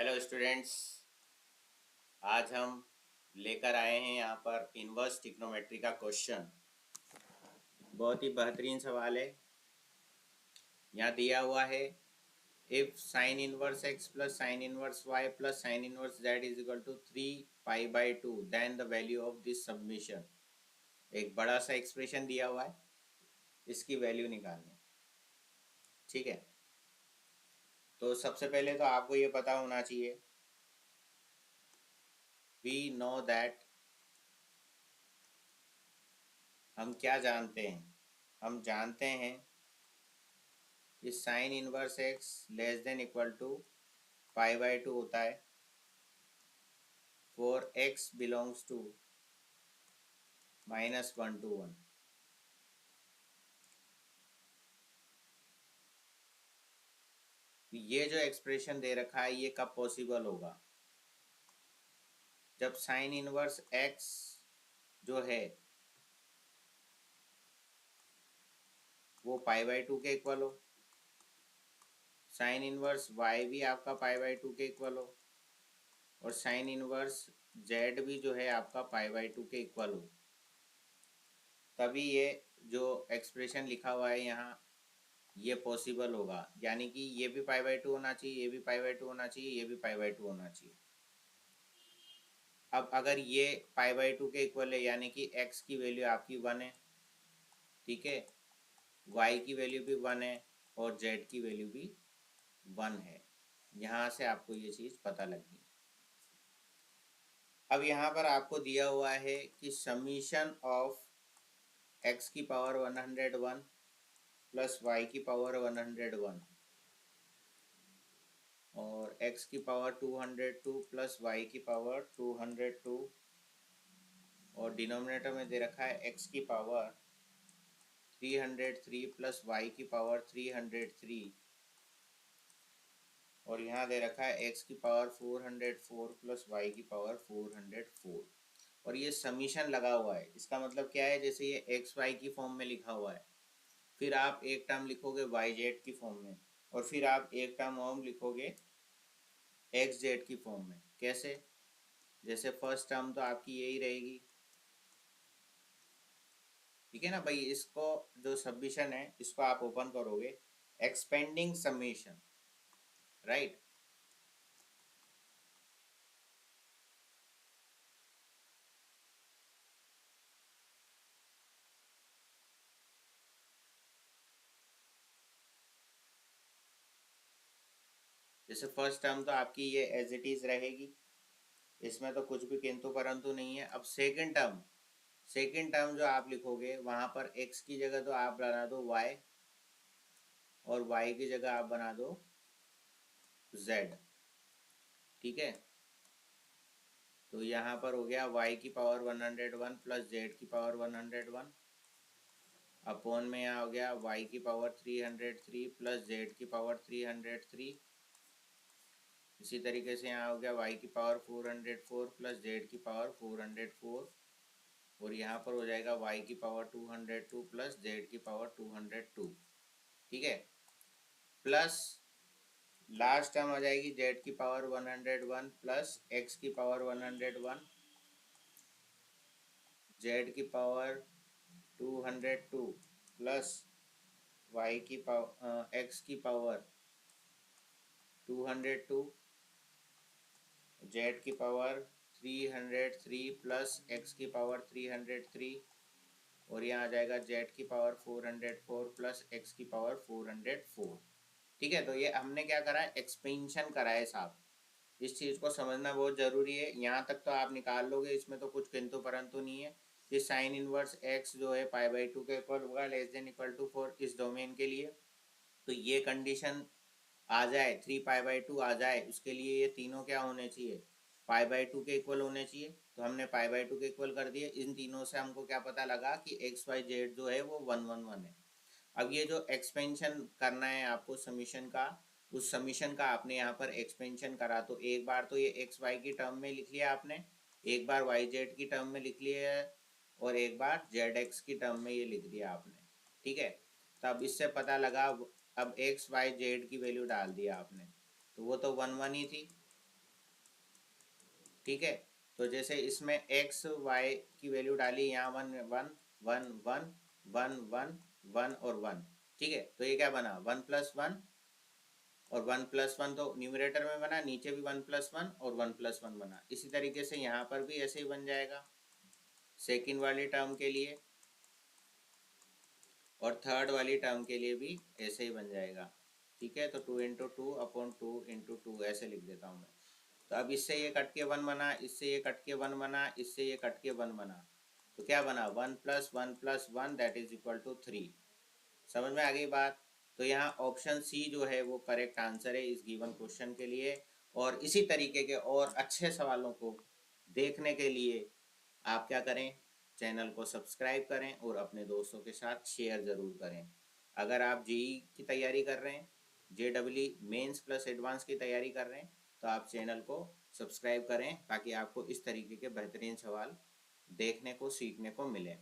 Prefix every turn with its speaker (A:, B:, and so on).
A: Hello students. आज हम लेकर आए हैं यहाँ पर इन्वर्स ट्रिग्नोमेट्री का क्वेश्चन। बहुत ही बेहतरीन सवाल है। यहाँ दिया हुआ है if sine inverse x plus sine inverse y plus sine inverse z is equal to 3 π/2 then the value of this summation. एक बड़ा सा एक्सप्रेशन दिया हुआ है, इसकी वैल्यू निकालनी। ठीक है, तो सबसे पहले तो आपको ये पता होना चाहिए, वी नो दैट, हम क्या जानते हैं। हम जानते हैं कि sine inverse x less than equal to π/2 होता है for x belongs to -1 to 1। ये जो एक्सप्रेशन दे रखा है ये कब पॉसिबल होगा, जब साइन इनवर्स x जो है वो π/2 के इक्वल हो, साइन इनवर्स y भी आपका π/2 के इक्वल हो, और साइन इनवर्स z भी जो है आपका π/2 के इक्वल हो। तभी ये जो एक्सप्रेशन लिखा हुआ है यहाँ ये पॉसिबल होगा। यानी कि ये भी π/2 होना चाहिए, ये भी π/2 होना चाहिए, ये भी π/2 होना चाहिए। अब अगर ये π/2 के इक्वल है यानी कि x की वैल्यू आपकी 1 है, ठीक है, y की वैल्यू भी 1 है और z की वैल्यू भी 1 है। यहाँ से आपको ये चीज़ पता लगी। अब यहाँ पर आपको दिया हुआ है कि समीशन ऑफ x की पावर 101 प्लस y की पावर 101 और x की पावर 202 प्लस y की पावर 202 और डिनोमिनेटर में दे रखा है x की पावर 303 प्लस y की पावर 303 और यहाँ दे रखा है x की पावर 404 प्लस y की पावर 404 और ये समीशन लगा हुआ है। इसका मतलब क्या है, जैसे ये एक्स वाई की फॉर्म में लिखा हुआ है, फिर आप एक टर्म लिखोगे वाई जेड की फॉर्म में और फिर आप एक टर्म और लिखोगे एक्स जेड की फॉर्म में। कैसे, जैसे फर्स्ट टर्म तो आपकी यही रहेगी, ठीक है ना भाई। इसको जो सबमिशन है इसको आप ओपन करोगे, एक्सपेंडिंग समीशन, राइट। जैसे फर्स्ट टर्म तो आपकी ये एज इट इज रहेगी, इसमें तो कुछ भी किंतु परंतु नहीं है। अब सेकंड टर्म जो आप लिखोगे वहां पर x की जगह तो आप बना दो y और y की जगह आप बना दो z, ठीक है। तो यहाँ पर हो गया y की पावर 101 प्लस z की पावर 101 अपॉन में यहाँ हो गया y की पावर 303 प्लस z की पावर 303। इसी तरीके से यहाँ हो गया y की पावर 404 प्लस z की पावर 404 और यहाँ पर हो जाएगा y की पावर 202 प्लस z की पावर 202, ठीक है। प्लस लास्ट टर्म आ जाएगी z की पावर 101 प्लस x की पावर 101, z की पावर 202 प्लस y की पावर x की पावर 202, z की पावर 303 प्लस x की पावर 303 और यहाँ आ जाएगा z की पावर 404 प्लस x की पावर 404, ठीक है। तो ये हमने क्या करा है, एक्सपेंशन करा है साहब। इस चीज़ को समझना बहुत ज़रूरी है। यहाँ तक तो आप निकाल लोगे, इसमें तो कुछ किंतु परंतु नहीं है। कि साइन इनवर्स x जो है π/2 के इक्वल होगा लेस देन इक्वल टू 4 इस डोमेन के लिए। तो ये कंडीशन आ जाए, 3π/2 आ जाए, उसके लिए ये तीनों क्या होने चाहिए, π/2 के इक्वल होने चाहिए। तो हमने π/2 के इक्वल कर दिए। इन तीनों से हमको क्या पता लगा कि XYZ जो है वो 111 है। अब ये जो एक्सपेंशन करना है आपको समीशन का, उस समीशन का आपने यहाँ पर एक्सपेंशन करा। तो एक बार तो ये एक्स वाई की टर्म में लिख लिया आपने, एक बार वाई जेड की टर्म में लिख लिया है और एक बार जेड एक्स की टर्म में ये लिख दिया आपने, ठीक है। तब इससे पता लगा, अब एक्स वाई जेड की वैल्यू डाल दिया आपने, तो वो तो 1 1 ही थी। ठीक है। तो जैसे इसमें एक्स वाई की वैल्यू डाली, यहाँ 1 1 1 1 1 1 और 1, ठीक है। तो ये क्या बना 1+1 और 1+1 तो न्यूमरेटर में बना, नीचे भी 1+1 और 1+1 बना। इसी तरीके से यहाँ पर भी ऐसे ही बन जाएगा सेकेंड वाली टर्म के लिए, और थर्ड वाली टर्म के लिए भी ऐसे ही बन जाएगा, ठीक है। तो 2 × 2/2 ऐसे लिख देता हूँ मैं। तो अब इससे ये कट के 1 बना, इससे ये कट के 1 बना, इससे ये कट के 1 बना, तो क्या बना 1+1+1 दैट इज इक्वल टू 3। समझ में आ गई बात। तो यहाँ ऑप्शन सी जो है वो करेक्ट आंसर है इस गिवन क्वेश्चन के लिए। और इसी तरीके के और अच्छे सवालों को देखने के लिए आप क्या करें, चैनल को सब्सक्राइब करें और अपने दोस्तों के साथ शेयर ज़रूर करें। अगर आप जेई की तैयारी कर रहे हैं, JEE मेंस प्लस एडवांस की तैयारी कर रहे हैं, तो आप चैनल को सब्सक्राइब करें ताकि आपको इस तरीके के बेहतरीन सवाल देखने को सीखने को मिले।